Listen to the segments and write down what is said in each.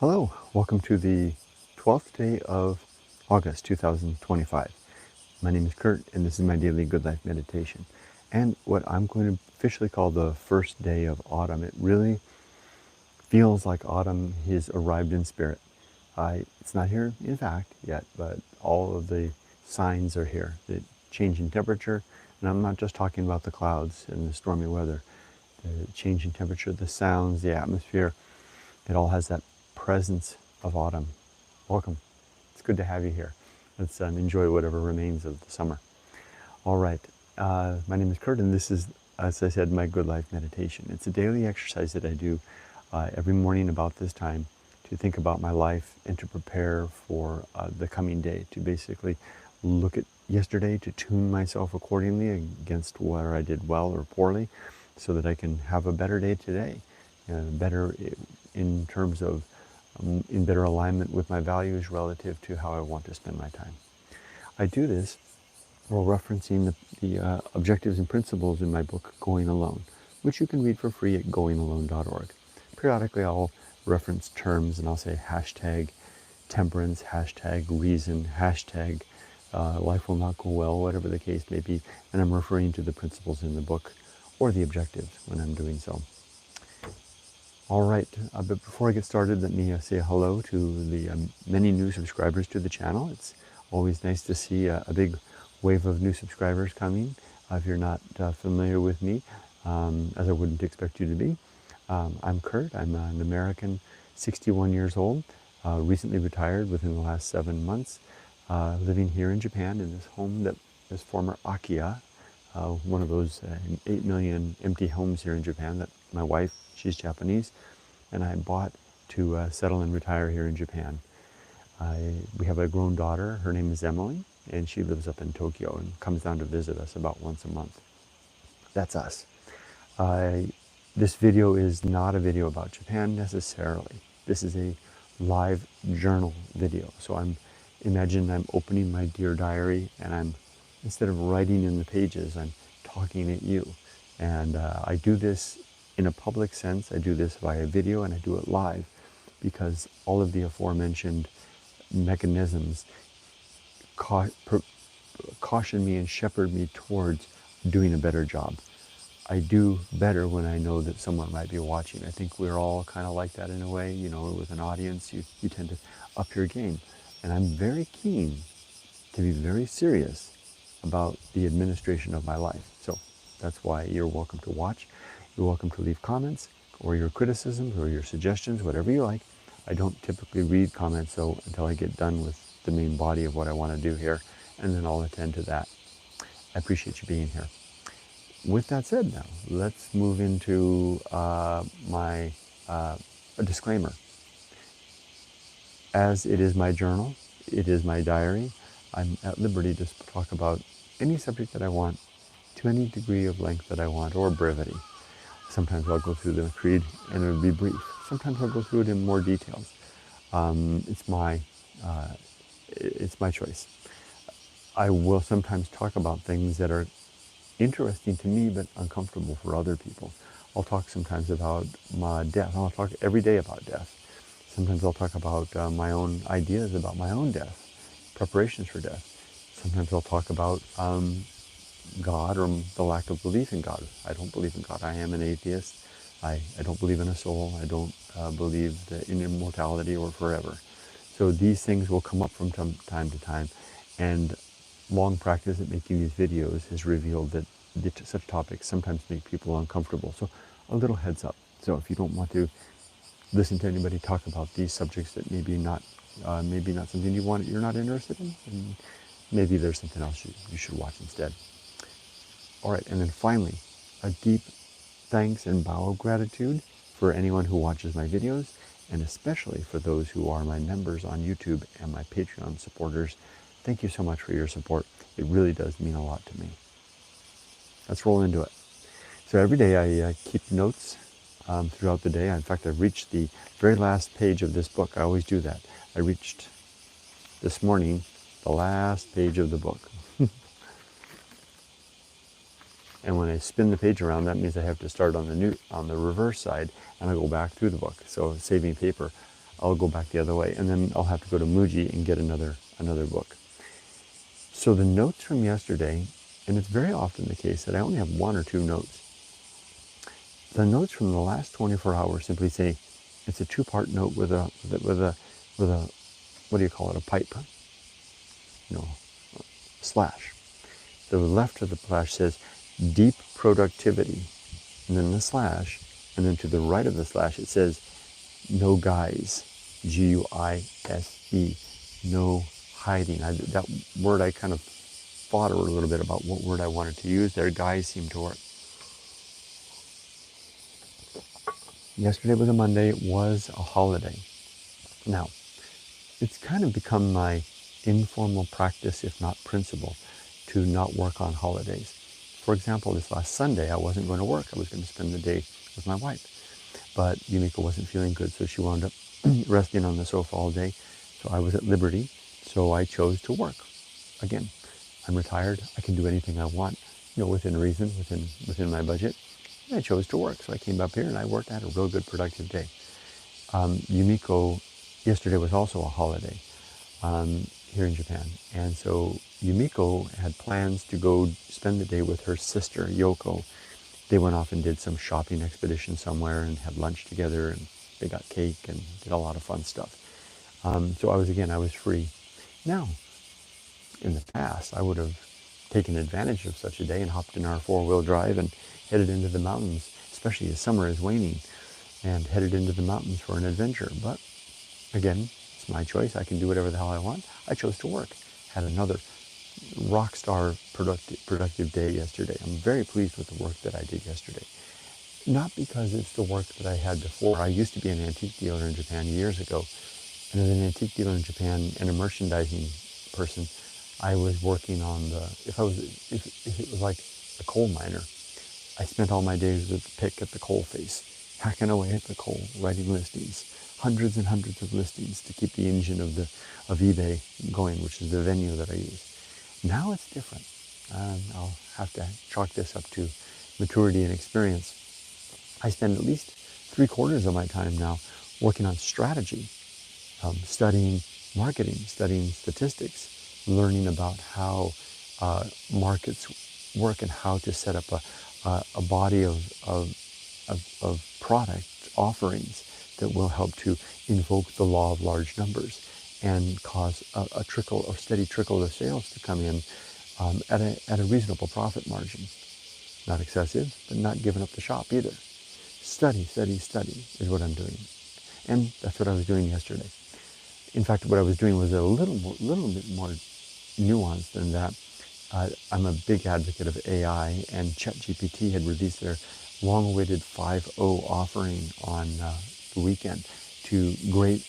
Hello, welcome to the 12th day of August 2025. My name is Kurt and this is my daily Good Life meditation. And what I'm going to officially call the first day of autumn. It really feels like autumn has arrived in spirit. It's not here in fact yet, but all of the signs are here. The change in temperature, and I'm not just talking about the clouds and the stormy weather. The change in temperature, the sounds, the atmosphere, it all has that presence of autumn. Welcome. It's good to have you here. Let's enjoy whatever remains of the summer. All right. My name is Kurt, and this is, as I said, my Good Life meditation. It's a daily exercise that I do every morning about this time to think about my life and to prepare for the coming day, to basically look at yesterday, to tune myself accordingly against where I did well or poorly, so that I can have a better day today, better in terms of in better alignment with my values relative to how I want to spend my time. I do this while referencing the objectives and principles in my book, Going Alone, which you can read for free at goingalone.org. Periodically I'll reference terms and I'll say hashtag temperance, hashtag reason, hashtag life will not go well, whatever the case may be, and I'm referring to the principles in the book or the objectives when I'm doing so. All right, but before I get started, let me say hello to the many new subscribers to the channel. It's always nice to see a big wave of new subscribers coming. If you're not familiar with me, as I wouldn't expect you to be, I'm Kurt. I'm an American, 61 years old, recently retired within the last 7 months, living here in Japan in this home that is former Akiya, one of those 8 million empty homes here in Japan that my wife, she's Japanese, and I bought to settle and retire here in Japan. We have a grown daughter, her name is Emily, and she lives up in Tokyo and comes down to visit us about once a month. That's us. This video is not a video about Japan necessarily. This is a live journal video. So imagine I'm opening my Dear Diary and instead of writing in the pages, I'm talking at you. And I do this in a public sense. I do this via video and I do it live because all of the aforementioned mechanisms caution me and shepherd me towards doing a better job. I do better when I know that someone might be watching. I think we're all kind of like that in a way. You know, with an audience, you tend to up your game. And I'm very keen to be very serious about the administration of my life. So that's why you're welcome to watch. You're welcome to leave comments or your criticisms or your suggestions, whatever you like. I don't typically read comments though until I get done with the main body of what I want to do here, and then I'll attend to that. I appreciate you being here. With that said now, let's move into my disclaimer. As it is my journal, it is my diary, I'm at liberty to talk about any subject that I want to any degree of length that I want, or brevity. Sometimes I'll go through the creed and it'll be brief. Sometimes I'll go through it in more details. It's my choice. I will sometimes talk about things that are interesting to me but uncomfortable for other people. I'll talk sometimes about my death. I'll talk every day about death. Sometimes I'll talk about my own ideas about my own death, preparations for death. Sometimes I'll talk about God or the lack of belief in God. I don't believe in God. I am an atheist. I don't believe in a soul. I don't believe in immortality or forever. So these things will come up from time to time, and long practice at making these videos has revealed that such topics sometimes make people uncomfortable. So a little heads up. So if you don't want to listen to anybody talk about these subjects that maybe not something you're not interested in, and maybe there's something else you should watch instead. All right, and then finally, a deep thanks and bow of gratitude for anyone who watches my videos, and especially for those who are my members on YouTube and my Patreon supporters. Thank you so much for your support. It really does mean a lot to me. Let's roll into it. So every day I keep notes throughout the day. In fact, I've reached the very last page of this book. I always do that. I reached this morning the last page of the book. And when I spin the page around, that means I have to start on the reverse side, and I go back through the book. So saving paper. I'll go back the other way, and then I'll have to go to Muji and get another book. So the notes from yesterday, and it's very often the case that I only have one or two notes. The notes from the last 24 hours simply say it's a two-part note with a what do you call it, a pipe, slash. The left of the slash says deep productivity, and then the slash, and then to the right of the slash it says no guise, Guise, no hiding. That word I kind of thought a little bit about what word I wanted to use there. Guise seemed to work. Yesterday was a Monday. It was a holiday. Now, it's kind of become my informal practice, if not principle, to not work on holidays. For example, this last Sunday, I wasn't going to work. I was going to spend the day with my wife. But Yumiko wasn't feeling good, so she wound up resting on the sofa all day. So I was at liberty, so I chose to work. Again, I'm retired. I can do anything I want, within reason, within my budget. And I chose to work. So I came up here and I worked. I had a real good, productive day. Yumiko, yesterday was also a holiday here in Japan. And so Yumiko had plans to go spend the day with her sister, Yoko. They went off and did some shopping expedition somewhere and had lunch together, and they got cake and did a lot of fun stuff. So I was free. Now, in the past, I would have taken advantage of such a day and hopped in our four-wheel drive and headed into the mountains, especially as summer is waning, and headed into the mountains for an adventure. But again, it's my choice. I can do whatever the hell I want. I chose to work. Had another rock star productive day yesterday. I'm very pleased with the work that I did yesterday. Not because it's the work that I had before. I used to be an antique dealer in Japan years ago. And as an antique dealer in Japan and a merchandising person, I was working on if it was like a coal miner, I spent all my days with the pick at the coal face, hacking away at the coal, writing listings, hundreds and hundreds of listings to keep the engine of eBay going, which is the venue that I use. Now it's different. I'll have to chalk this up to maturity and experience. I spend at least 3/4 of my time now working on strategy, studying marketing, studying statistics, learning about how markets work and how to set up a body of product offerings that will help to invoke the law of large numbers and cause a trickle or steady trickle of sales to come in at a reasonable profit margin. Not excessive, but not giving up the shop either. Study, study, study is what I'm doing. And that's what I was doing yesterday. In fact, what I was doing was a little bit more nuanced than that. I'm a big advocate of AI, and ChatGPT had released their long-awaited 5.0 offering on the weekend to great,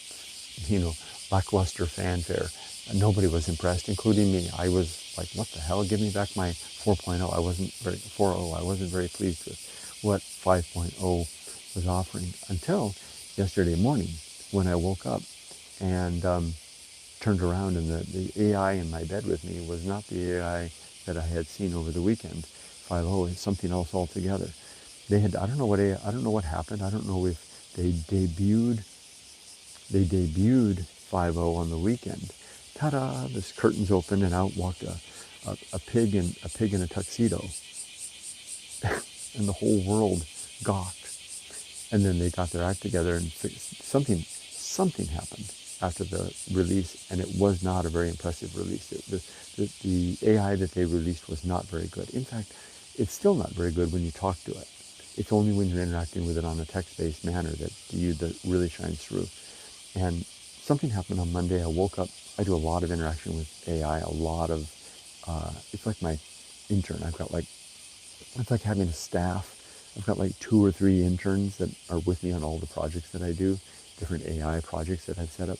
lackluster fanfare. Nobody was impressed, including me. I was like, what the hell? Give me back my 4.0. I wasn't very pleased with what 5.0 was offering until yesterday morning when I woke up and turned around, and the AI in my bed with me was not the AI that I had seen over the weekend. 5.0 is something else altogether. They had, I don't know what happened. I don't know if they debuted 5.0 on the weekend. Ta-da! The curtains opened and out walked a pig in a tuxedo, and the whole world gawked. And then they got their act together and something happened after the release, and it was not a very impressive release. The AI that they released was not very good. In fact, it's still not very good when you talk to it. It's only when you're interacting with it on a text-based manner that really shines through. And something happened on Monday. I woke up. I do a lot of interaction with AI, it's like my intern. It's like having a staff. I've got like 2 or 3 interns that are with me on all the projects that I do, different AI projects that I've set up.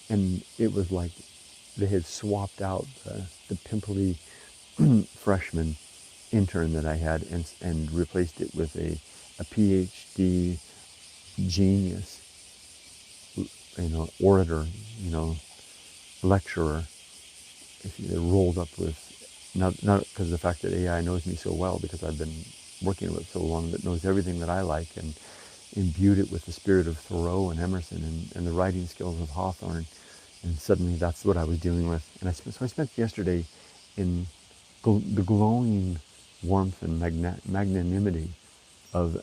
And it was like they had swapped out the pimply freshman intern that I had and replaced it with a PhD genius, orator, lecturer. They rolled up with, not because of the fact that AI knows me so well, because I've been working with it so long, that knows everything that I like and imbued it with the spirit of Thoreau and Emerson and the writing skills of Hawthorne. And suddenly that's what I was dealing with. And so I spent yesterday in the glowing warmth and magnanimity of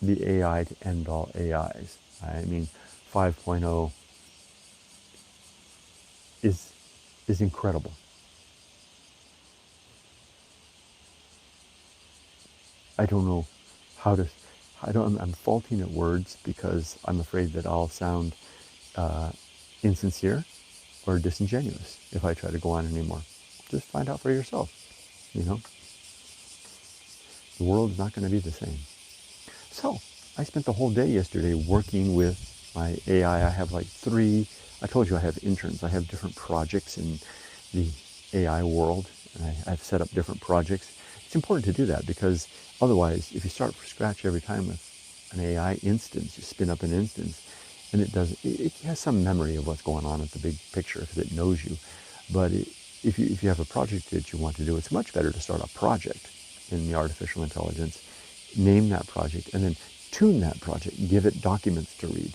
the AI to end all AIs. I mean, 5.0 is incredible. I don't know how to, I'm faulting at words because I'm afraid that I'll sound insincere or disingenuous if I try to go on anymore. Just find out for yourself, you know. The world's not going to be the same. So, I spent the whole day yesterday working with my AI. I have like I told you I have interns. I have different projects in the AI world, and I've set up different projects. It's important to do that because otherwise, if you start from scratch every time with an AI instance, you spin up an instance, and it has some memory of what's going on at the big picture because it knows you. But if you have a project that you want to do, it's much better to start a project in the artificial intelligence, name that project, and then tune that project, give it documents to read,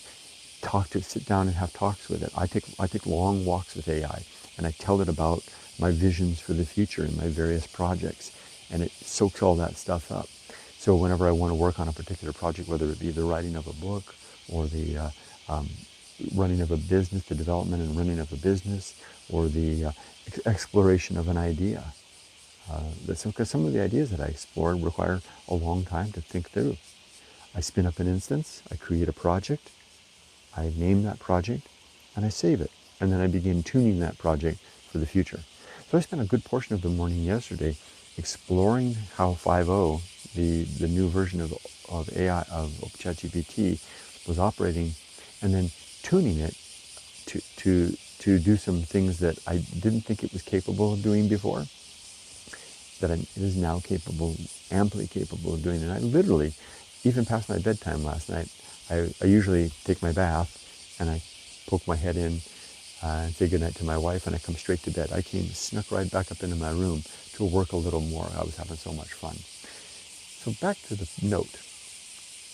sit down and have talks with it. I take long walks with AI, and I tell it about my visions for the future and my various projects, and it soaks all that stuff up. So whenever I want to work on a particular project, whether it be the writing of a book or the running of a business, the development and running of a business, or the exploration of an idea, because some of the ideas that I explore require a long time to think through. I spin up an instance, I create a project, I name that project, and I save it. And then I begin tuning that project for the future. So I spent a good portion of the morning yesterday exploring how 5.0, the new version of AI, of ChatGPT, was operating, and then tuning it to do some things that I didn't think it was capable of doing before, that it is now capable, amply capable of doing. And I literally, even past my bedtime last night, I usually take my bath and I poke my head in and say goodnight to my wife, and I come straight to bed. I snuck right back up into my room to work a little more. I was having so much fun. So back to the note.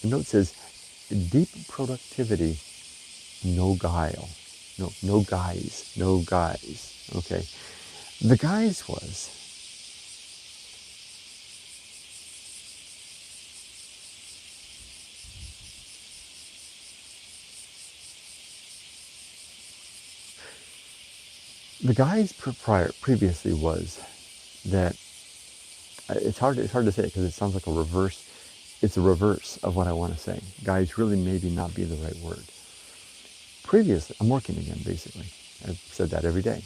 The note says, deep productivity, no guile. No guise. Okay. The guise was, previously was that it's hard to say because it sounds like a reverse. It's a reverse of what I want to say. Guys really maybe not be the right word. Previously, I'm working again, basically. I've said that every day.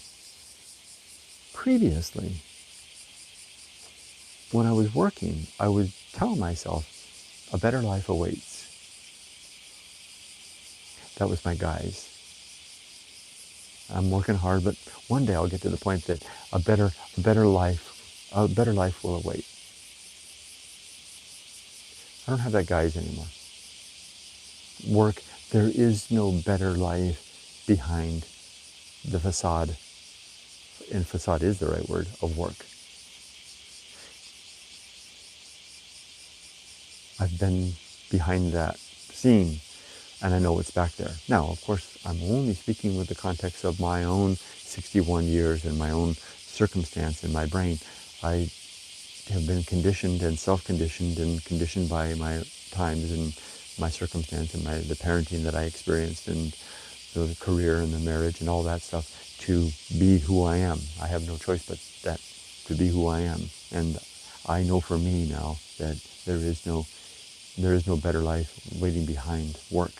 Previously, when I was working, I would tell myself, a better life awaits. That was my guise. I'm working hard, but one day I'll get to the point that a better life will await. I don't have that guise anymore. Work, there is no better life behind the facade, and facade is the right word, of work. I've been behind that scene, and I know what's back there. Now, of course, I'm only speaking with the context of my own 61 years and my own circumstance in my brain. I have been conditioned and self-conditioned and conditioned by my times and my circumstance and the parenting that I experienced and the career and the marriage and all that stuff to be who I am. I have no choice but that, to be who I am. And I know for me now that there is no better life waiting behind work.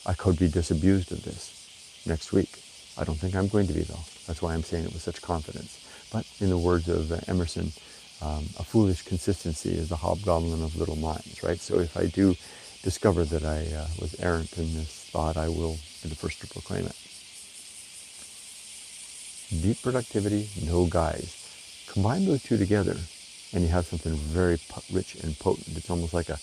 I could be disabused of this next week. I don't think I'm going to be, though. That's why I'm saying it with such confidence. But in the words of Emerson, a foolish consistency is the hobgoblin of little minds, right? So if I do discover that I was errant in this thought, I will be the first to proclaim it. Deep productivity, no guise. Combine those two together, and you have something very rich and potent. It's almost like a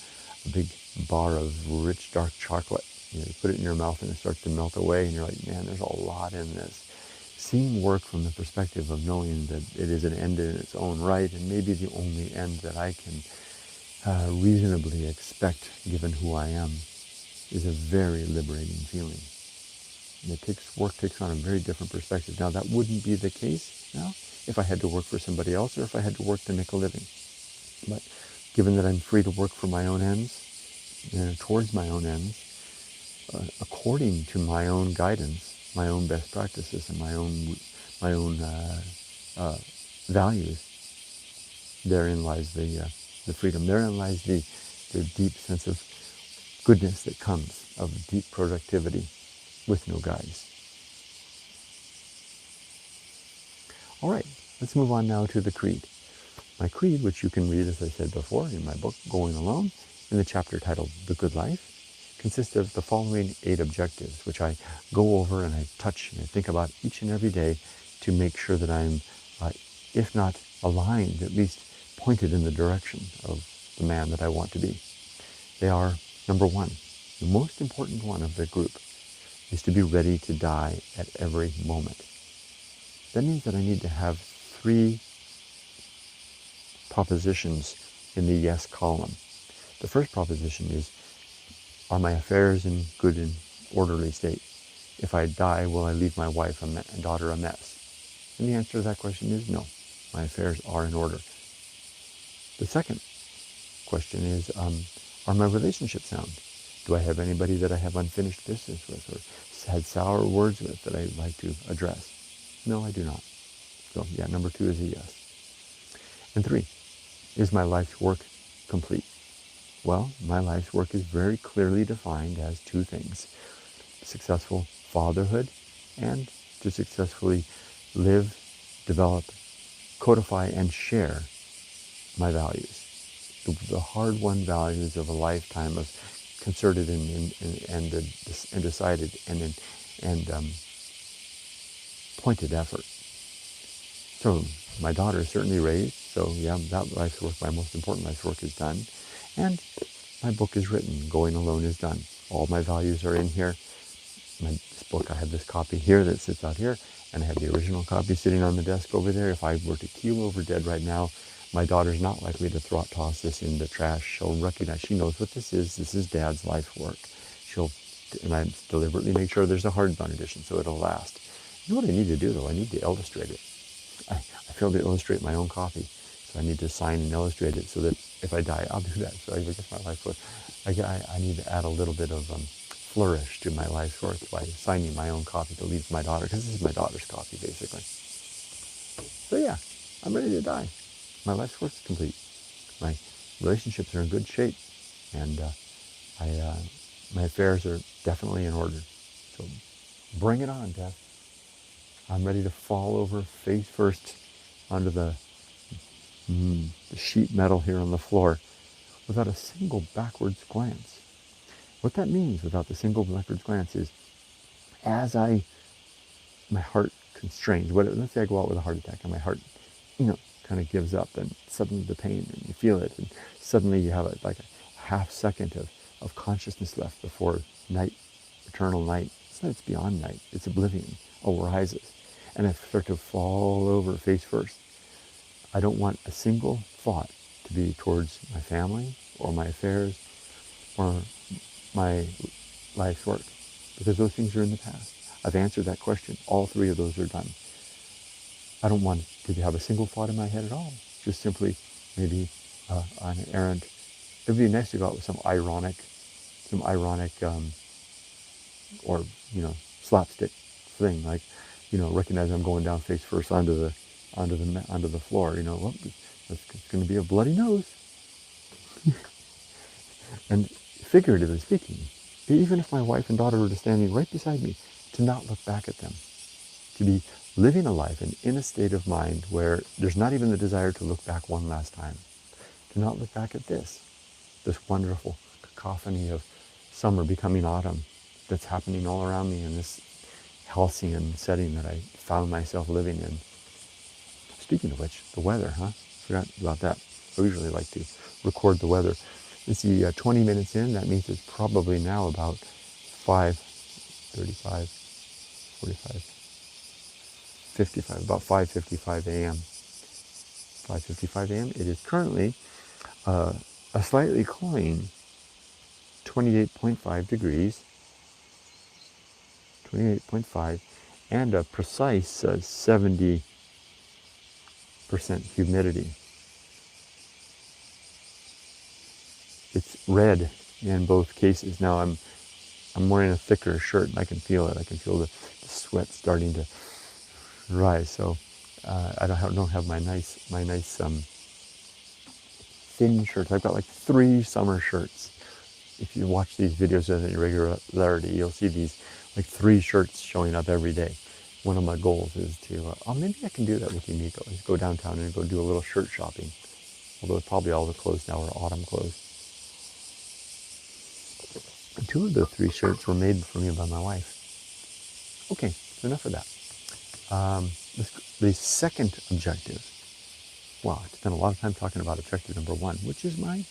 big bar of rich, dark chocolate. You put it in your mouth and it starts to melt away, and you're like, man, there's a lot in this. Seeing work from the perspective of knowing that it is an end in its own right, and maybe the only end that I can reasonably expect, given who I am, is a very liberating feeling. And work takes on a very different perspective. Now, that wouldn't be the case now if I had to work for somebody else or if I had to work to make a living. But given that I'm free to work for my own ends, towards my own ends, according to my own guidance, my own best practices, and my own values, therein lies the freedom. Therein lies the deep sense of goodness that comes of deep productivity with no guides. All right, let's move on now to the creed. My creed, which you can read, as I said before, in my book, Going Alone, in the chapter titled The Good Life, consists of the following 8 objectives, which I go over and I touch and I think about each and every day to make sure that I'm, if not aligned, at least pointed in the direction of the man that I want to be. They are, number 1, the most important one of the group is to be ready to die at every moment. That means that I need to have 3 propositions in the yes column. The first proposition is, are my affairs in good and orderly state? If I die, will I leave my wife and daughter a mess? And the answer to that question is no. My affairs are in order. The second question is, are my relationships sound? Do I have anybody that I have unfinished business with or had sour words with that I'd like to address? No, I do not. So yeah, number 2 is a yes. And 3, is my life's work complete? Well, my life's work is very clearly defined as 2 things: successful fatherhood and to successfully live, develop, codify, and share my values. The hard-won values of a lifetime of concerted and decided and pointed effort. So my daughter is certainly raised, so yeah, that life's work, my most important life's work, is done. And my book is written, Going Alone is done. All my values are in here. This book, I have this copy here that sits out here, and I have the original copy sitting on the desk over there. If I were to keel over dead right now, my daughter's not likely to toss this in the trash. She'll recognize, she knows what this is. This is Dad's life work. And I deliberately make sure there's a hardbound edition so it'll last. You know what I need to do though? I need to illustrate it. I failed to illustrate my own copy, so I need to sign and illustrate it so that if I die, I'll do that. So I guess my life work. I need to add a little bit of flourish to my life's work by signing my own copy to leave my daughter, because this is my daughter's copy basically. So yeah, I'm ready to die. My life's work is complete. My relationships are in good shape, and my affairs are definitely in order. So bring it on, Death. I'm ready to fall over face first onto the sheet metal here on the floor without a single backwards glance. What that means without the single backwards glance is, as my heart constrains, let's say I go out with a heart attack and my heart, kind of gives up, and suddenly the pain, and you feel it, and suddenly you have like a half second of consciousness left before night, eternal night. It's beyond night, it's oblivion, arises. And I start to fall over face first. I don't want a single thought to be towards my family or my affairs or my life's work, because those things are in the past. I've answered that question. All 3 of those are done. I don't want to have a single thought in my head at all. Just simply maybe on an errand. It would be nice to go out with some ironic or slapstick thing, like recognize I'm going down face first onto the floor. Well, it's going to be a bloody nose. And figuratively speaking, even if my wife and daughter were standing right beside me, to not look back at them, to be living a life and in a state of mind where there's not even the desire to look back one last time, to not look back at this wonderful cacophony of summer becoming autumn that's happening all around me in this halcyon setting that I found myself living in. Speaking of which, the weather, forgot about that. I usually like to record the weather. It's 20 minutes in. That means it's probably now about 5:35, 45, 55, about 5:55 a.m. 5:55 a.m. It is currently a slightly cloying 28.5 degrees, 28.5, and a precise 70% humidity. It's red in both cases. Now I'm wearing a thicker shirt and I can feel it. I can feel the sweat starting to rise. So I don't have my nice thin shirts. I've got like 3 summer shirts. If you watch these videos at any regularity, you'll see these like 3 shirts showing up every day. One of my goals is to, maybe I can do that with you, Nico. Is go downtown and go do a little shirt shopping. Although probably all the clothes now are autumn clothes. 2 of the 3 shirts were made for me by my wife. Okay, so enough of that. The second objective. Wow, I spent a lot of time talking about objective number 1, which is my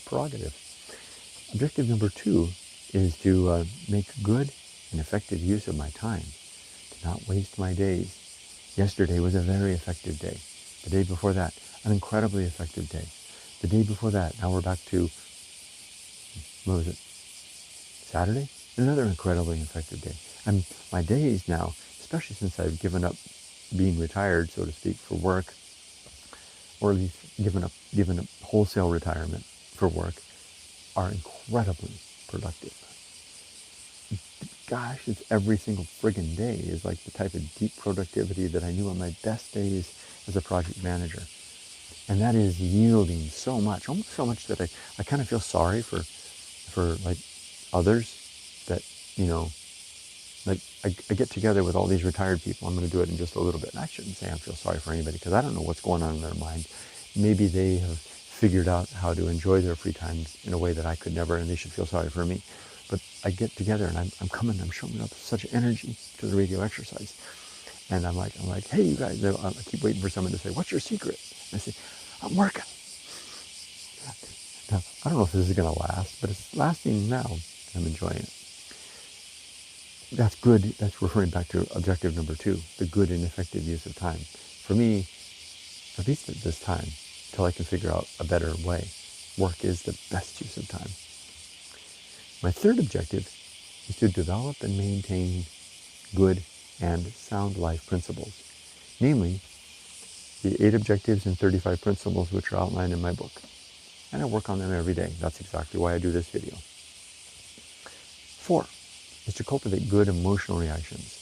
prerogative. Objective number 2 is to make good and effective use of my time, to not waste my days. Yesterday was a very effective day. The day before that, an incredibly effective day. The day before that, now we're back to, what was it, Saturday? Another incredibly effective day. And my days now, especially since I've given up being retired, so to speak, for work, or at least given up wholesale retirement for work, are incredibly productive. Gosh, it's every single friggin' day is like the type of deep productivity that I knew on my best days as a project manager. And that is yielding so much, almost so much that I kind of feel sorry for like others that, like I get together with all these retired people. I'm going to do it in just a little bit. And I shouldn't say I feel sorry for anybody because I don't know what's going on in their mind. Maybe they have figured out how to enjoy their free time in a way that I could never, and they should feel sorry for me. But I get together and I'm showing up with such energy to the radio exercise. And I'm like, hey, you guys, I keep waiting for someone to say, what's your secret? And I say, I'm working. Now, I don't know if this is going to last, but it's lasting now. I'm enjoying it. That's good. That's referring back to objective number 2, the good and effective use of time. For me, at least at this time, till I can figure out a better way, work is the best use of time. My third objective is to develop and maintain good and sound life principles, namely the 8 objectives and 35 principles which are outlined in my book. And I work on them every day. That's exactly why I do this video. 4 is to cultivate good emotional reactions,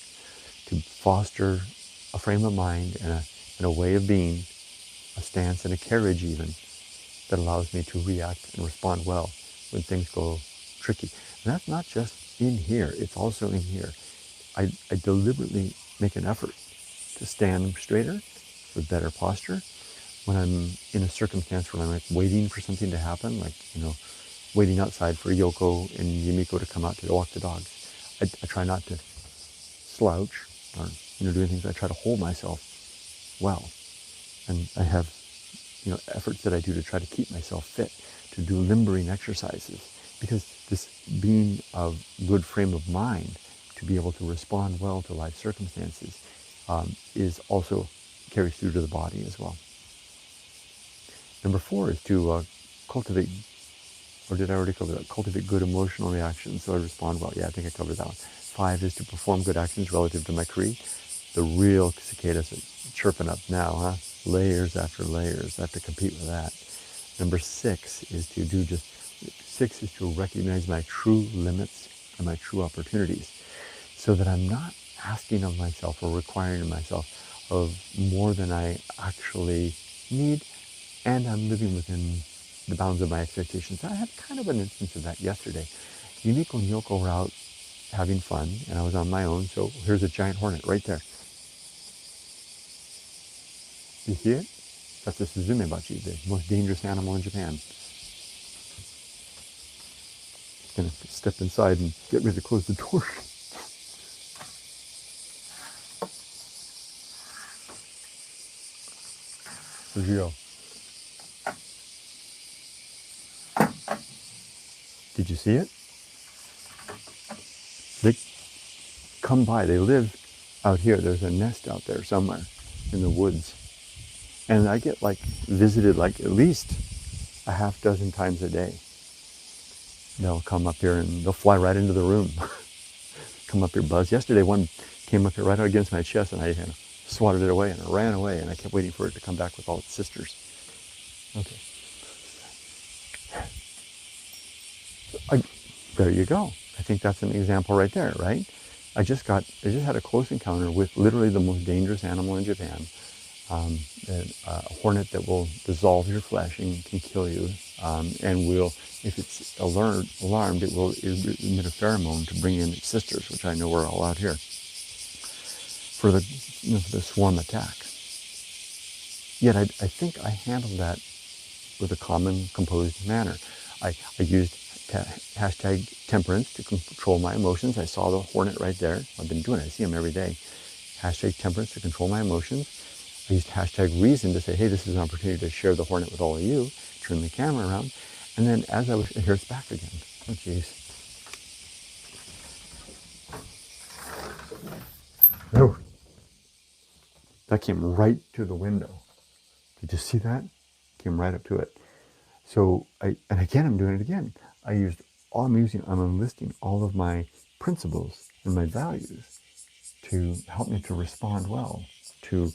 to foster a frame of mind and a way of being, a stance and a carriage even, that allows me to react and respond well when things go tricky. And that's not just in here, it's also in here. I deliberately make an effort to stand straighter with better posture when I'm in a circumstance where I'm like waiting for something to happen, like, waiting outside for Yoko and Yumiko to come out to walk the dogs. I try not to slouch or doing things. I try to hold myself well, and I have efforts that I do to try to keep myself fit, to do limbering exercises, because this being of good frame of mind to be able to respond well to life circumstances is also carries through to the body as well. Number 4 is to cultivate, or did I already cover that? Cultivate good emotional reactions so I respond well. Yeah, I think I covered that one. 5 is to perform good actions relative to my creed. The real cicadas are chirping up now, huh? Layers after layers. I have to compete with that. Number 6 is to recognize my true limits and my true opportunities, so that I'm not asking of myself or requiring of myself of more than I actually need, and I'm living within the bounds of my expectations. I had kind of an instance of that yesterday. Yumiko and Yoko were out having fun, and I was on my own, so here's a giant hornet right there. You see it? That's a suzumebachi, the most dangerous animal in Japan. I'm going to step inside and get ready to close the door. Where'd you go? Did you see it? They come by. They live out here. There's a nest out there somewhere in the woods. And I get visited at least a a half dozen times a day. They'll come up here and they'll fly right into the room. Come up here, buzz. Yesterday one came up here right against my chest, and I swatted it away, and it ran away, and I kept waiting for it to come back with all its sisters. Okay. There you go. I think that's an example right there, right? I just had a close encounter with literally the most dangerous animal in Japan. A hornet that will dissolve your flesh and can kill you, and will, if it's alarmed, it will emit a pheromone to bring in its sisters, which I know are all out here for the swarm attack. Yet I think I handled that with a common, composed manner. I used hashtag temperance to control my emotions. I saw the hornet right there. I've been doing it. I see him every day. Hashtag temperance to control my emotions. I used hashtag reason to say, hey, this is an opportunity to share the hornet with all of you. Turn the camera around. And then as I was, here it's back again. Oh, jeez. Oh, that came right to the window. Did you see that? Came right up to it. So and again, I'm doing it again. I'm enlisting all of my principles and my values to help me to respond well to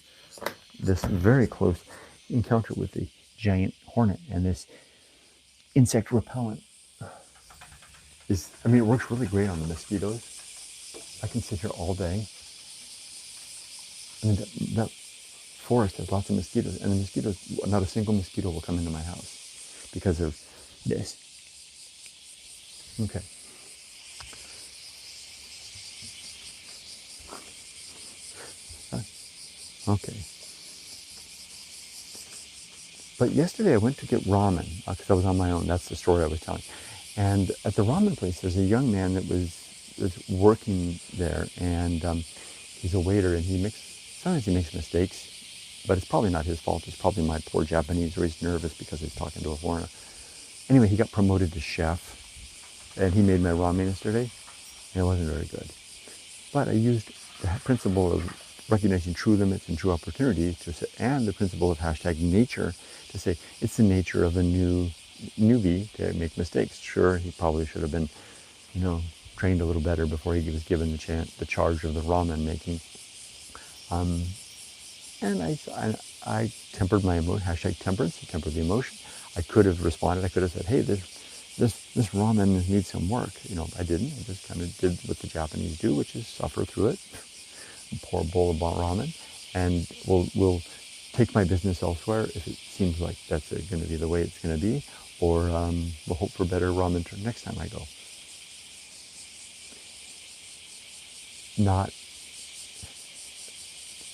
this very close encounter with the giant hornet and this insect repellent. It works really great on the mosquitoes. I can sit here all day. That forest has lots of mosquitoes, and the mosquitoes, not a single mosquito will come into my house because of this. Okay. Okay. But yesterday I went to get ramen because I was on my own. That's the story I was telling. And at the ramen place, there's a young man that was working there, and he's a waiter, and sometimes he makes mistakes, but it's probably not his fault. It's probably my poor Japanese, or he's nervous because he's talking to a foreigner. Anyway, he got promoted to chef, and he made my ramen yesterday, and it wasn't very good. But I used the principle of recognizing true limits and true opportunities and the principle of hashtag nature to say it's the nature of a newbie to make mistakes. Sure, he probably should have been, trained a little better before he was given the charge of the ramen making. And I tempered my emotion, hashtag temperance, temper the emotion. I could have responded. I could have said, hey, this ramen needs some work. I didn't. I just kind of did what the Japanese do, which is suffer through it, pour a bowl of ramen, and we'll take my business elsewhere if it seems like that's going to be the way it's going to be, or we'll hope for better ramen next time I go.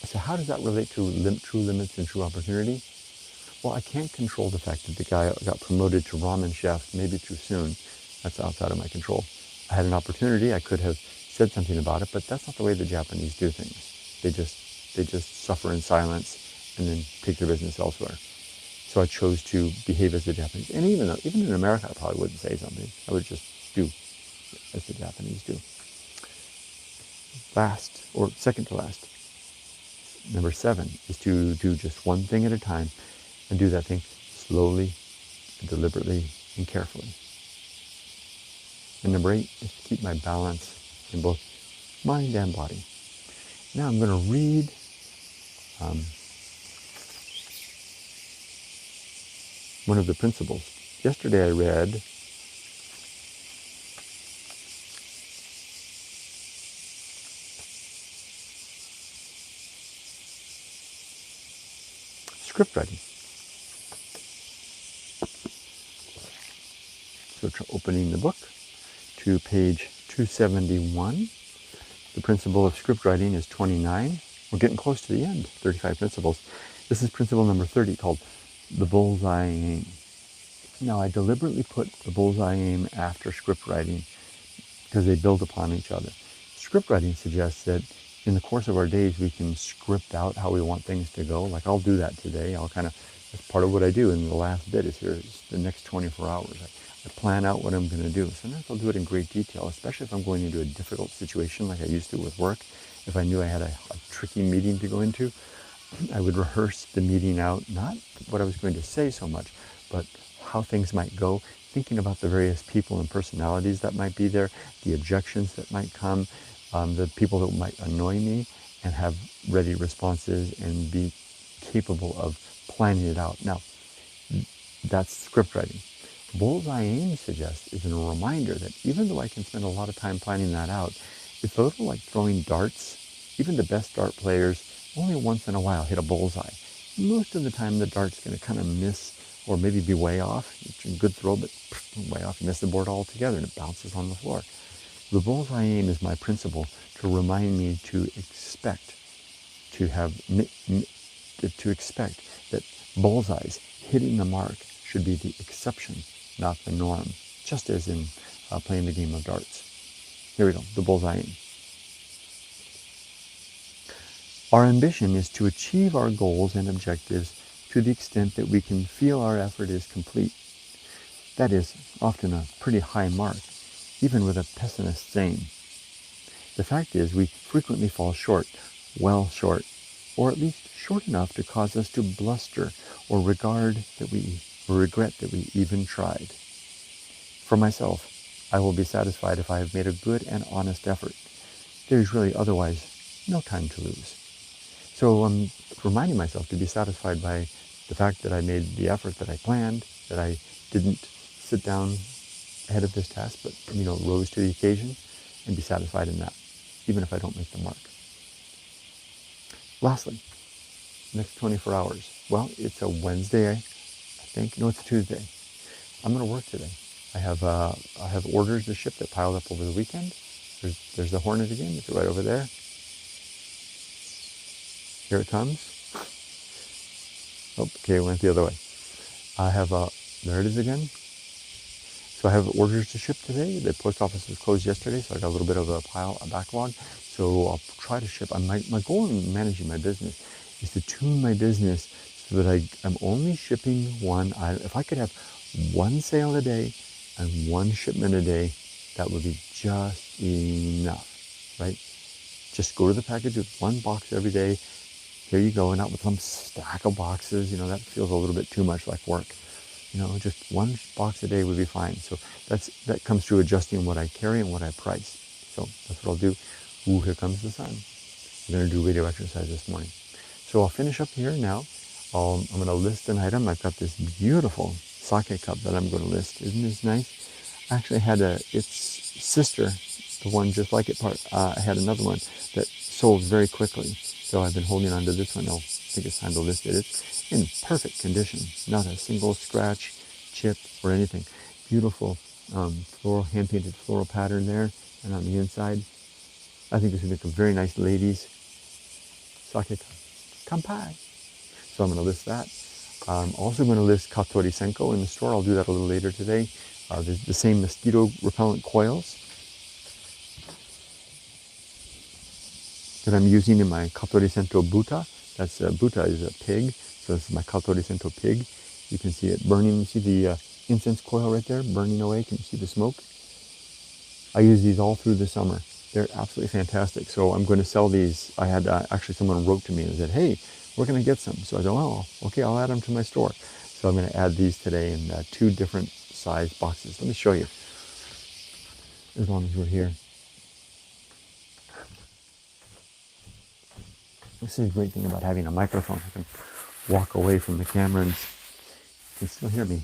So how does that relate to true limits and true opportunity? Well, I can't control the fact that the guy got promoted to ramen chef maybe too soon. That's outside of my control. I had an opportunity. I could have said something about it, but that's not the way the Japanese do things. They just suffer in silence and then take their business elsewhere. So I chose to behave as the Japanese. And even in America, I probably wouldn't say something. I would just do as the Japanese do. Last, or second to last, number 7 is to do just one thing at a time and do that thing slowly and deliberately and carefully. And number 8 is to keep my balance in both mind and body. Now I'm going to read one of the principles. Yesterday I read script writing. So opening the book to page 271. The principle of script writing is 29. We're getting close to the end, 35 principles. This is principle number 30 called the bullseye aim. Now I deliberately put the bullseye aim after script writing because they build upon each other. Script writing suggests that in the course of our days we can script out how we want things to go. Like I'll do that today. That's part of what I do in the last bit is the next 24 hours. I plan out what I'm going to do. Sometimes I'll do it in great detail, especially if I'm going into a difficult situation like I used to with work. If I knew I had a tricky meeting to go into, I would rehearse the meeting out, not what I was going to say so much, but how things might go, thinking about the various people and personalities that might be there, the objections that might come, the people that might annoy me, and have ready responses and be capable of planning it out. Now, that's script writing. Bullseye aim suggests is a reminder that even though I can spend a lot of time planning that out, it's a little like throwing darts. Even the best dart players only once in a while hit a bullseye. Most of the time the dart's going to kind of miss or maybe be way off. It's a good throw, but way off. You miss the board altogether and it bounces on the floor. The bullseye aim is my principle to remind me to expect that bullseyes hitting the mark should be the exception, not the norm, just as in playing the game of darts. Here we go, the bullseye aim. Our ambition is to achieve our goals and objectives to the extent that we can feel our effort is complete. That is often a pretty high mark, even with a pessimist's aim. The fact is we frequently fall short, well short, or at least short enough to cause us to bluster or regret that we even tried. For myself, I will be satisfied if I have made a good and honest effort. There is really otherwise no time to lose. So I'm reminding myself to be satisfied by the fact that I made the effort that I planned, that I didn't sit down ahead of this task, but rose to the occasion, and be satisfied in that, even if I don't make the mark. Lastly, next 24 hours. Well, it's a Wednesday, I think. No, it's a Tuesday. I'm going to work today. I have orders to ship that piled up over the weekend. There's the hornet again. It's right over there. Here it comes. Oh, okay, it went the other way. There it is again. So I have orders to ship today. The post office was closed yesterday, so I got a little bit of a backlog. So I'll try to ship. My goal in managing my business is to tune my business so that I'm only shipping one item. If I could have one sale a day and one shipment a day, that would be just enough, right? Just go to the package with one box every day. Here you go, and not with some stack of boxes. That feels a little bit too much like work. Just one box a day would be fine. So that comes through adjusting what I carry and what I price. So that's what I'll do. Ooh, here comes the sun. I'm going to do radio exercise this morning. So I'll finish up here now. I'm going to list an item. I've got this beautiful sake cup that I'm going to list. Isn't this nice? I actually had its sister, the one just like it, I had another one that sold very quickly. So I've been holding on to this one. I think it's time to list it. It's in perfect condition. Not a single scratch, chip, or anything. Beautiful floral, hand-painted floral pattern there. And on the inside, I think this would make a very nice ladies' sake cup. Kanpai. So I'm going to list that. I'm also going to list Katori Senko in the store. I'll do that a little later today. There's the same mosquito repellent coils that I'm using in my Katori Sento Buta. Buta is a pig, so this is my Katori Sento pig. You can see it burning. You see the incense coil right there burning away. Can you see the smoke? I use these all through the summer. They're absolutely fantastic. So I'm going to sell these. I had actually someone wrote to me and said, "Hey, where can I get some?" So I said, "Oh, okay, I'll add them to my store." So I'm going to add these today in 2 different size boxes. Let me show you, as long as we're here. This is a great thing about having a microphone. I can walk away from the camera and you can still hear me.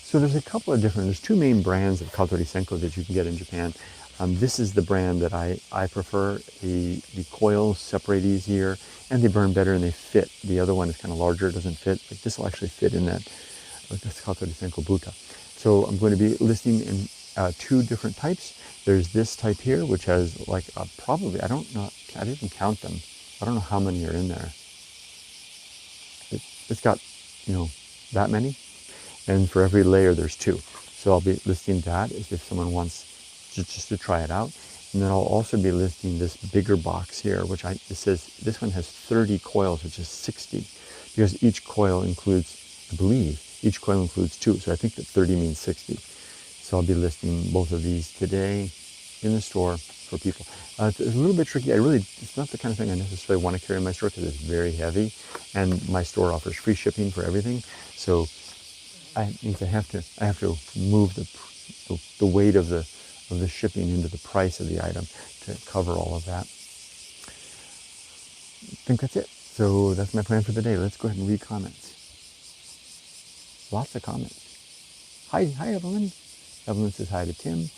So there's 2 main brands of Katori Senko that you can get in Japan. This is the brand that I prefer. The coils separate easier and they burn better and they fit. The other one is kind of larger, it doesn't fit. Like this will actually fit in that. That's Katori Senko Buta. So I'm going to be listing in 2 different types. There's this type here, which has like probably, I don't know, I didn't count them. I don't know how many are in there. It's got, that many. And for every layer, there's 2. So I'll be listing that if someone wants just to try it out. And then I'll also be listing this bigger box here, which it says this one has 30 coils, which is 60. Because each coil includes, I believe, each coil includes 2. So I think that 30 means 60. So I'll be listing both of these today in the store for people. It's a little bit tricky. It's not the kind of thing I necessarily want to carry in my store because it's very heavy, and my store offers free shipping for everything. So I have to move the weight of the shipping into the price of the item to cover all of that. I think that's it. So that's my plan for the day. Let's go ahead and read comments. Lots of comments. Hi Evelyn. Evelyn says hi to Tim.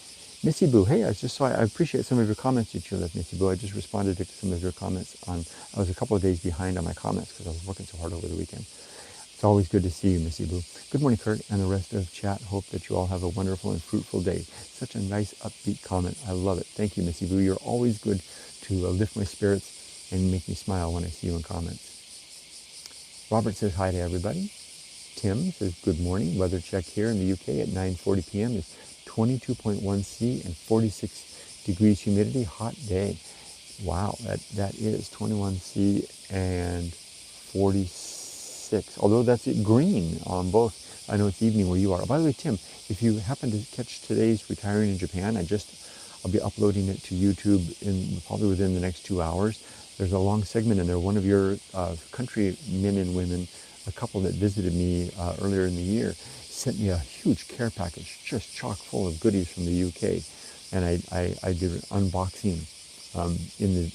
Missy Boo, hey, I appreciate some of your comments that you left, Missy Boo. I just responded to some of your comments I was a couple of days behind on my comments because I was working so hard over the weekend. It's always good to see you, Missy Boo. Good morning, Kurt, and the rest of chat. Hope that you all have a wonderful and fruitful day. Such a nice, upbeat comment. I love it. Thank you, Missy Boo. You're always good to lift my spirits and make me smile when I see you in comments. Robert says hi to everybody. Tim says good morning. Weather check here in the UK at 9:40 p.m. is 22.1 C and 46 degrees humidity. Hot day. Wow, that is 21 C and 46. Although that's green on both. I know it's evening where you are. By the way, Tim, if you happen to catch today's Retiring in Japan, I'll be uploading it to YouTube probably within the next 2 hours. There's a long segment in there. One of your countrymen and women, a couple that visited me earlier in the year, sent me a huge care package, just chock full of goodies from the UK, and I did an unboxing in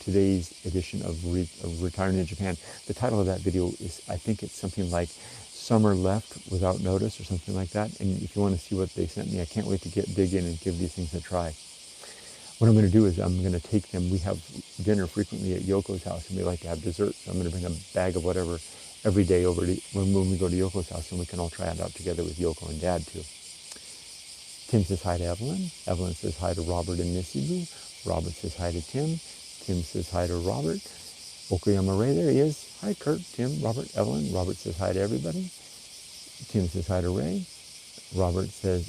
today's edition of Retiring in Japan. The title of that video is, I think it's something like "Summer Left Without Notice" or something like that. And if you want to see what they sent me, I can't wait to dig in and give these things a try. What I'm going to do is I'm going to take them. We have dinner frequently at Yoko's house, and we like to have dessert. So I'm going to bring a bag of whatever every day over to when we go to Yoko's house, and we can all try it out together with Yoko and Dad too. Tim says hi to Evelyn. Evelyn says hi to Robert and Missy Boo. Robert says hi to Tim. Tim says hi to Robert. Okayama Ray, there he is. Hi Kurt, Tim, Robert, Evelyn. Robert says hi to everybody. Tim says hi to Ray. Robert says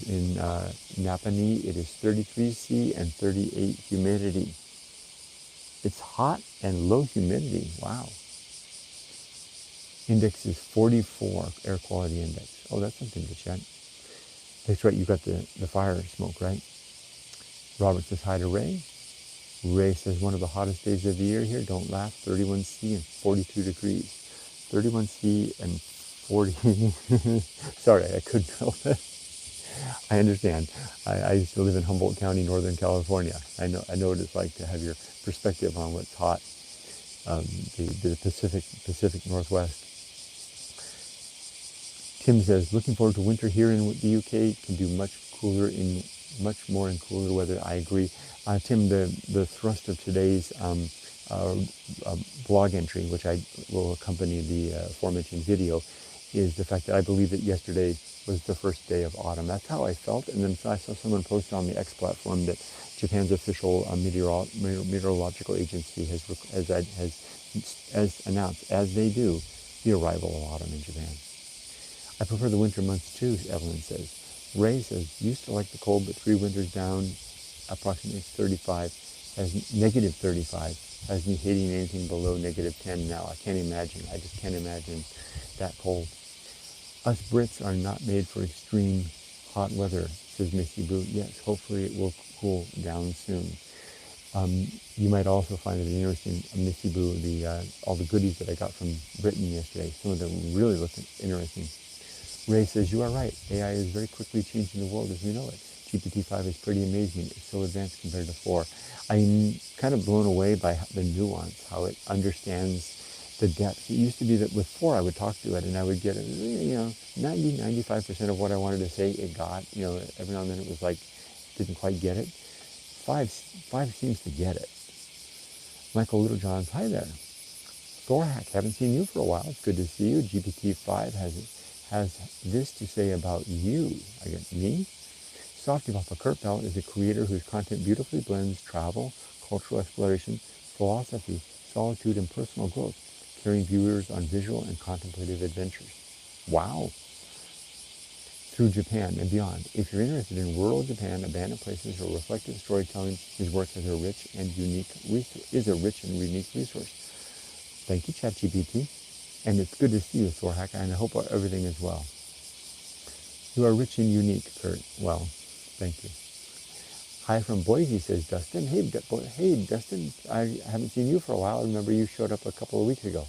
in Napani it is 33 C and 38 humidity. It's hot and low humidity. Wow. Index is 44, air quality index. Oh, that's something to check. That's right, you got the fire smoke, right? Robert says hi to Ray. Ray says one of the hottest days of the year here. Don't laugh. 31 C and 42 degrees. 31 C and 40. Sorry, I couldn't help it. I understand. I used to live in Humboldt County, Northern California. I know what it's like to have your perspective on what's hot. The Pacific Northwest. Tim says, looking forward to winter here in the UK. Can do much more in cooler weather. I agree. Tim, the thrust of today's blog entry, which I will accompany the aforementioned video, is the fact that I believe that yesterday was the first day of autumn. That's how I felt. And then I saw someone post on the X platform that Japan's official meteorological agency has announced, as they do, the arrival of autumn in Japan. I prefer the winter months too, Evelyn says. Ray says, used to like the cold, but 3 winters down, approximately 35, negative 35, has me hating anything below negative 10 now. I can't imagine. I just can't imagine that cold. Us Brits are not made for extreme hot weather, says Missy Boo. Yes, hopefully it will cool down soon. You might also find it interesting, Missy Boo, all the goodies that I got from Britain yesterday. Some of them really look interesting. Ray says, you are right. AI is very quickly changing the world as we know it. GPT-5 is pretty amazing. It's so advanced compared to 4. I'm kind of blown away by the nuance, how it understands the depth. It used to be that with 4, I would talk to it and I would get, 95% of what I wanted to say, it got. Every now and then it was like, didn't quite get it. 5 seems to get it. Michael Littlejohns, hi there. Thorhack, haven't seen you for a while. It's good to see you. GPT-5 has this to say about you. I guess me? Softypapa Kurt Bell is a creator whose content beautifully blends travel, cultural exploration, philosophy, solitude, and personal growth, carrying viewers on visual and contemplative adventures. Wow! Through Japan and beyond. If you're interested in rural Japan, abandoned places, or reflective storytelling, his work is a rich and unique resource. Thank you, ChatGPT. And it's good to see you, Thorhack, and I hope everything is well. You are rich and unique, Kurt. Well, thank you. Hi from Boise, says Dustin. Hey, Dustin, I haven't seen you for a while. I remember you showed up a couple of weeks ago.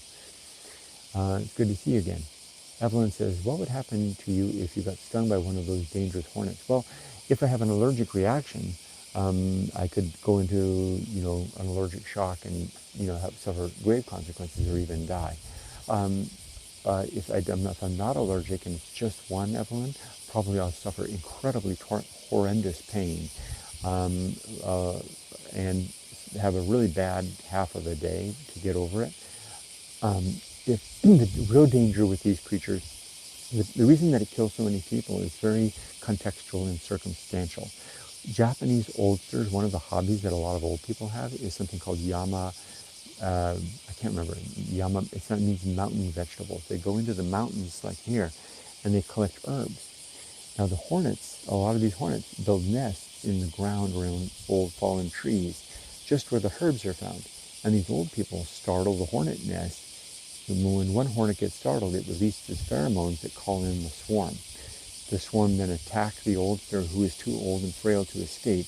It's good to see you again. Evelyn says, what would happen to you if you got stung by one of those dangerous hornets? Well, if I have an allergic reaction, I could go into, an allergic shock and, suffer grave consequences or even die. If I'm not allergic and it's just one, Evelyn, probably I'll suffer incredibly horrendous pain um, uh, and have a really bad half of a day to get over it. If the real danger with these creatures, the reason that it kills so many people is very contextual and circumstantial. Japanese oldsters, one of the hobbies that a lot of old people have is something called yama. I can't remember. Yama, it means mountain vegetables. They go into the mountains like here and they collect herbs. Now the hornets, a lot of these hornets build nests in the ground around old fallen trees, just where the herbs are found. And these old people startle the hornet nest. And when one hornet gets startled, it releases pheromones that call in the swarm. The swarm then attack the oldster who is too old and frail to escape.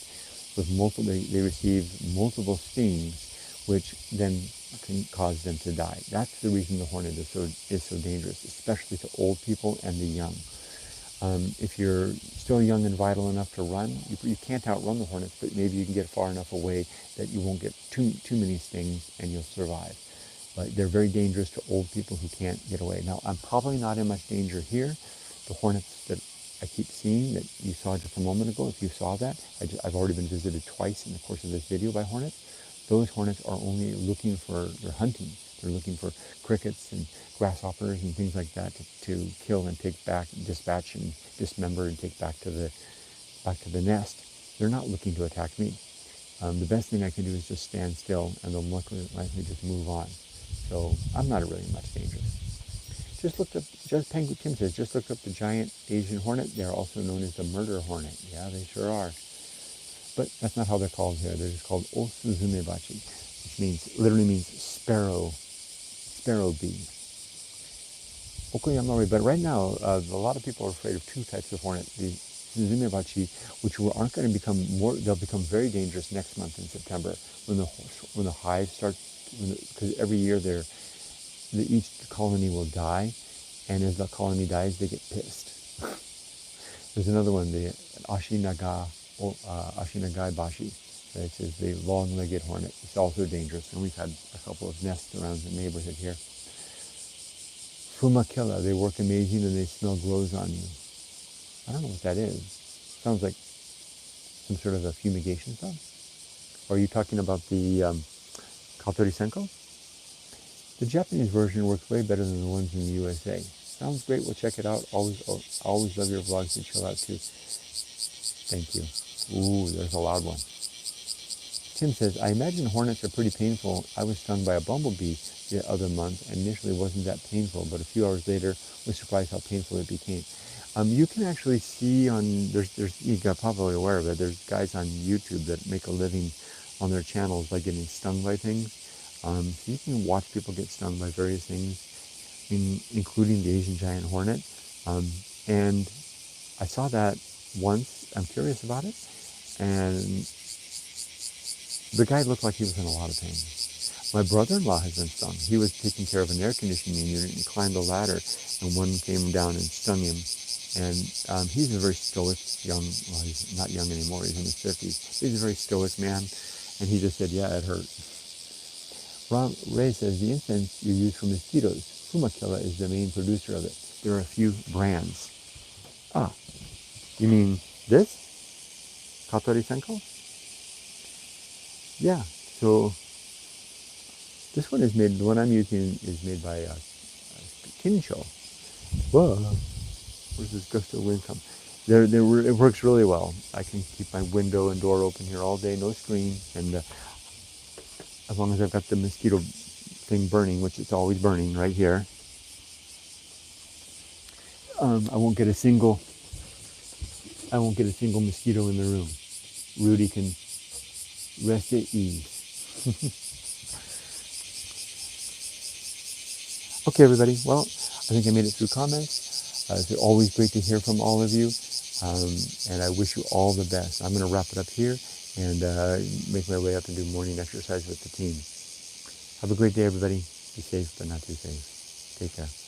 They receive multiple stings, which then can cause them to die. That's the reason the hornet is so dangerous, especially to old people and the young. If you're still young and vital enough to run, you can't outrun the hornets, but maybe you can get far enough away that you won't get too many stings and you'll survive. But they're very dangerous to old people who can't get away. Now, I'm probably not in much danger here. The hornets that I keep seeing that you saw just a moment ago, if you saw that, I've already been visited twice in the course of this video by hornets. Those hornets are only they're hunting. They're looking for crickets and grasshoppers and things like that to kill and take back, dispatch and dismember and take back to the nest. They're not looking to attack me. The best thing I can do is just stand still and they'll likely just move on. So I'm not really much danger. Penguin Kim says, just looked up the giant Asian hornet. They're also known as the murder hornet. Yeah, they sure are. But that's not how they're called here. They're just called osuzumebachi, which literally means sparrow bee. Okuyamari, but right now, a lot of people are afraid of two types of hornet. The suzumebachi, which aren't going to become they'll become very dangerous next month in September when the hive starts, because every year each colony will die, and as the colony dies, they get pissed. There's another one, the Ashinagai bashi, which is the long-legged hornet. It's also dangerous, and we've had a couple of nests around the neighborhood here. Fumakilla, they work amazing and they smell glows on you. I don't know what that is. Sounds like some sort of a fumigation stuff. Or are you talking about the Katori Senko? The Japanese version works way better than the ones in the USA. Sounds great, we'll check it out. Always love your vlogs to chill out too. Thank you. Ooh, there's a loud one. Tim says, I imagine hornets are pretty painful. I was stung by a bumblebee the other month, and initially wasn't that painful, but a few hours later was surprised how painful it became. You can actually see you got probably aware of it, there's guys on YouTube that make a living on their channels by getting stung by things. So you can watch people get stung by various things, including the Asian giant hornet. And I saw that once. I'm curious about it. And the guy looked like he was in a lot of pain. My brother-in-law has been stung. He was taking care of an air conditioning unit and climbed a ladder, and one came down and stung him. And he's a very stoic he's not young anymore, he's in his 50s. He's a very stoic man, and he just said, yeah, it hurt. Ray says, the incense you use for mosquitoes, Fumakilla is the main producer of it. There are a few brands. Ah, you mean this? Katori Senko? Yeah, so this one the one I'm using is made by Kincho. Whoa, where's this gust of wind come? It works really well. I can keep my window and door open here all day, no screen, and as long as I've got the mosquito thing burning, which it's always burning right here, I won't get a single mosquito in the room. Rudy can rest at ease. Okay, everybody. Well, I think I made it through comments. It's always great to hear from all of you, and I wish you all the best. I'm going to wrap it up here and make my way up and do morning exercise with the team. Have a great day, everybody. Be safe, but not too safe. Take care.